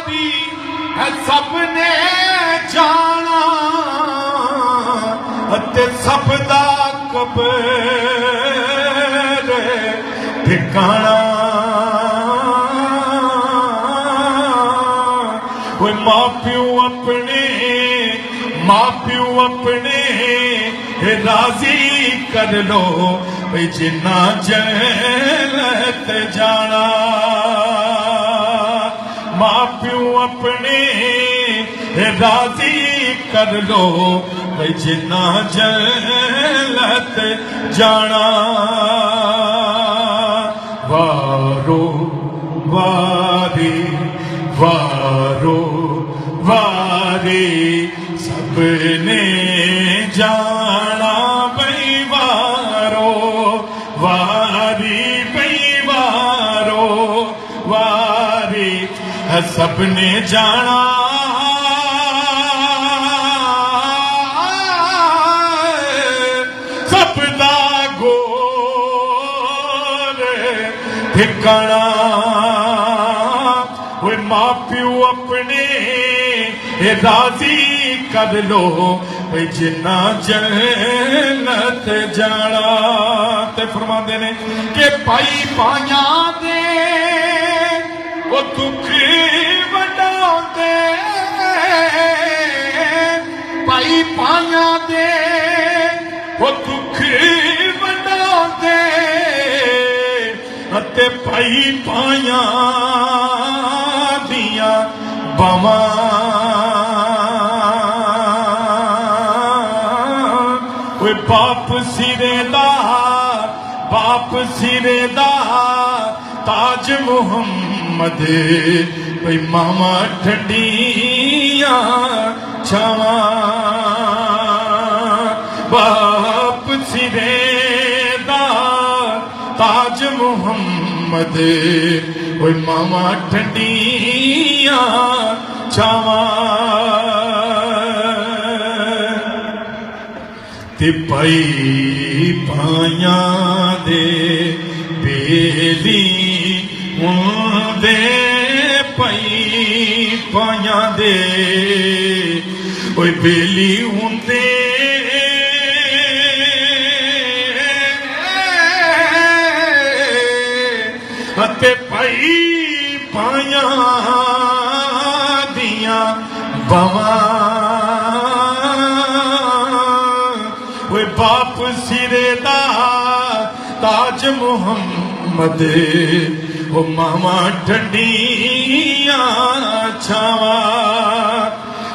वारी है सबने जाना ते सबदा कब्र ठिकाना कोई माँ प्यो अपने राजी कर लो भाई जिन्ना जन्नत जाना माँ प्यो अपने राजी कर लो भाई जिन्ना जन्नत जाना वारो वारी वारो वारी सबने जाना भाई वारो वारी भाई वारो वारी सबने जाना सबदा गोर ठिकाना वो माँ प्यो अपने राजी कर लो भाई जिन्ना जन्नत जाना ते फरमाते ने कि भाई पाया दे वो दुख वडाउंदे भाई पाया दे वो दुख वडाउंदे ते भाई पाया दिया बावा बाप सिरे दा ताज मुहम्मद भाई मामा ठंडिया छावा बाप सिरे दा ताज मुहम्मद भाई मामा ठंडिया छावा ते पाई पाया दे बेली दे पाई पाया दे ओए बेली होंदे ते पाई पाया दिया बावा बाप सिरे दा ताज मुहम्मद वो मामा ठंडिया छावा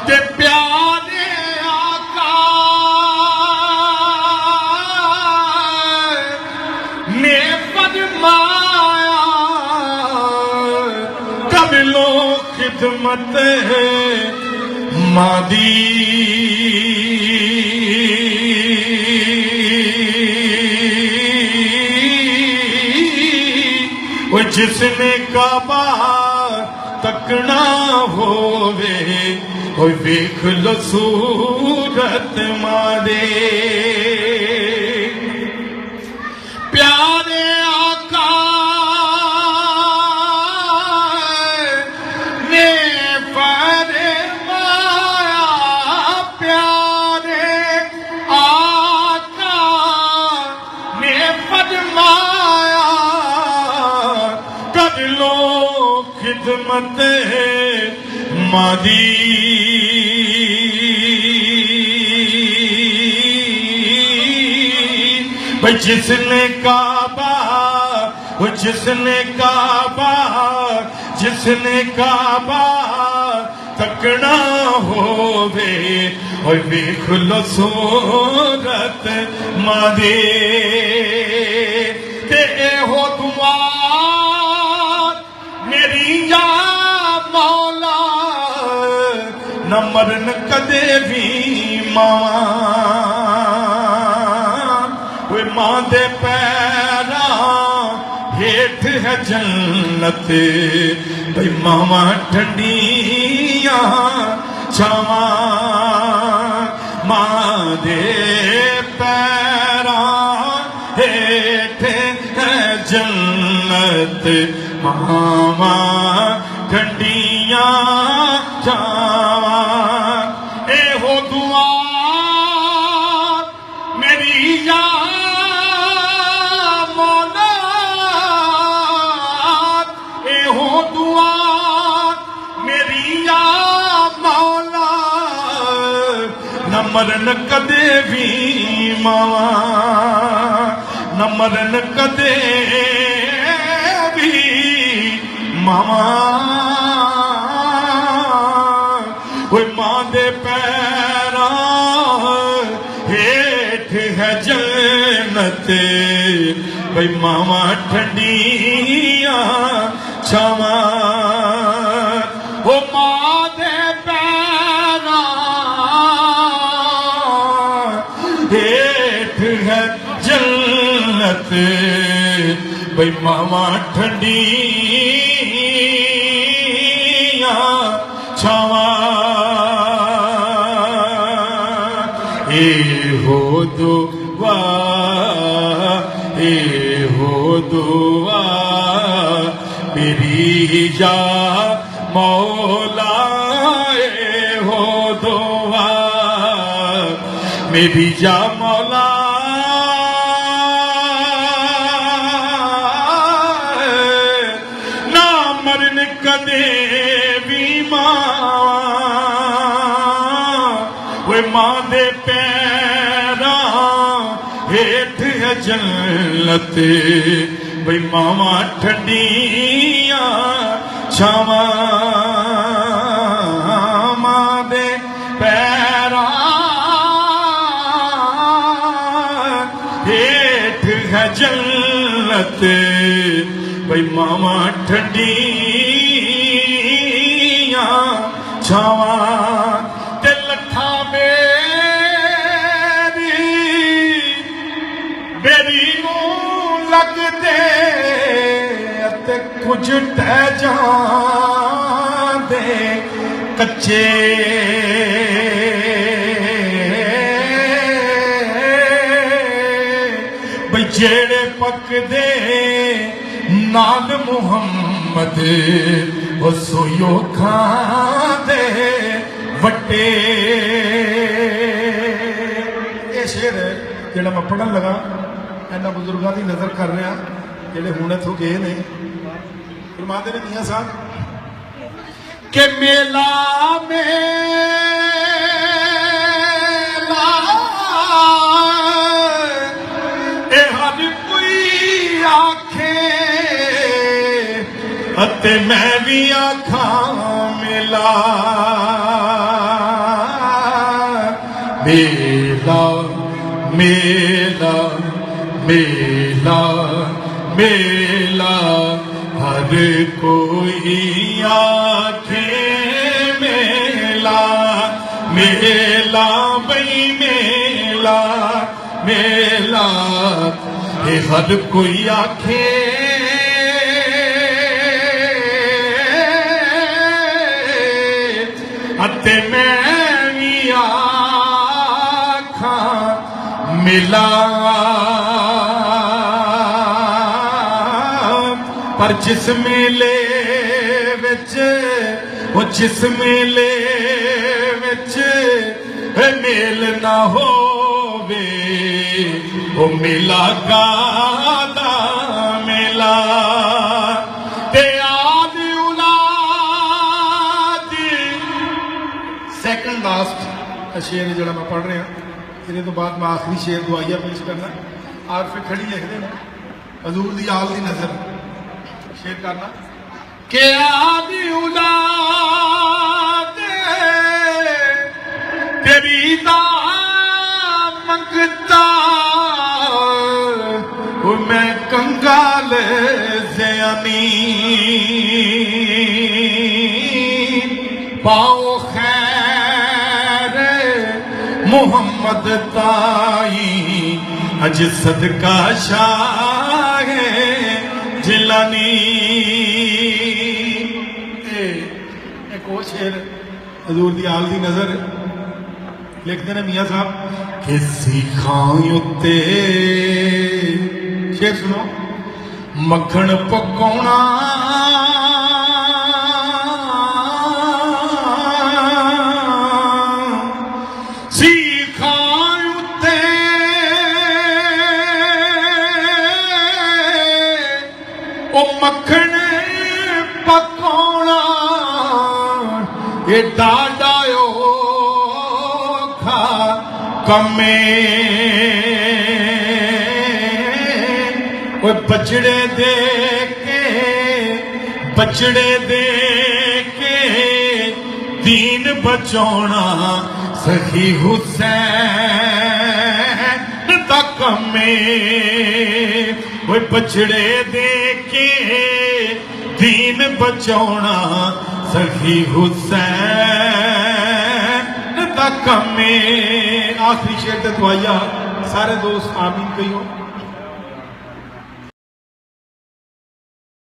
ते प्यारे आका ने फरमाया कबिलो खिदमत मादी जिसने काबा तकना होवे ओ वेख लो सूरत मारे प्यारे आका ने फरमाया प्यारे आका ने फरमाया कर लो खिदमत मादी भाई जिसने काबा तकना होवे और वेख लो सूरत मादी ते हो दुआ मेरी या मौला न मरन कदे भी मावा वे मां दे पैरा हेठ है जन्नत भाई मावा ठंडिया छावा मां दे पैरा हेठ है जन्नत मावा ठंडिया जावा एहो दुआ मेरी या मौला एहो दुआ मेरी या मौला न मरन कदे भी मावा न मरन कदे भी मावा मां दे पैरां हेठ है जन्नत भाई मावा ठंडिया छावा ओ मां दे पैरां हेठ है जन्नत भाई मावा ठंडिया छावा हो दुआ मेरी या मौला हो दुआ मेरी या मौला ना मरन कदे भी मां दे पैरां हेठ है जन्नत भाई मावा ठंडिया छावा मां दे पैरां हेठ है जन्नत भाई मावा ठंडिया छावा लगदे कुछ टह जांदे कच्चे बई जेड़े पकदे नाल मुहम्मद वो सोयो खांदे वटे ये शेर है जेड़ा मैं पढ़न लगा इन्होंने बुजुर्गों की नज़र कर रहा जेडे हूँ इतों गए ने फरमाते ने मियां साहब के मेला मेला ए हर कोई आखे अते मैं भी आखा मेला मेला मेला मेला मेला हर कोई आखे मेला मेला बई मेला मेला ये हर कोई आखे अते मैं भी आखा मिला पर जिस मेले विच वो जिस मेले विच मेल ना होवे वो मेला कादा मेला ते आद औलाद सेकंड लास्ट शेर जो मैं पढ़ रहा ये तो बाद मैं आखिरी शेर दुआइया पेश करना और फिर खड़ी लिखते हैं हजूर दी आल दी नजर शेर करना के आदि औलाद तेरी दाम मंगता मैं कंगाल ज़यानी पाओ खैर मोहम्मद ताई अज सदका शाह जिलानी। एक और शेर हजूर दी आल दी नजर लिखते हैं मियाँ साहब कि सिखाई उत्ते शेर सुनो मक्खन पकाउणा एडा औखा कमे बछड़े दे के दीन बचाना सखी हुसैन दा कमे बछड़े दे के दीन बचाना सखी हुसैन दा कमे। आखिरी शेर ते दुआया सारे दोस्त आमीन कहियो।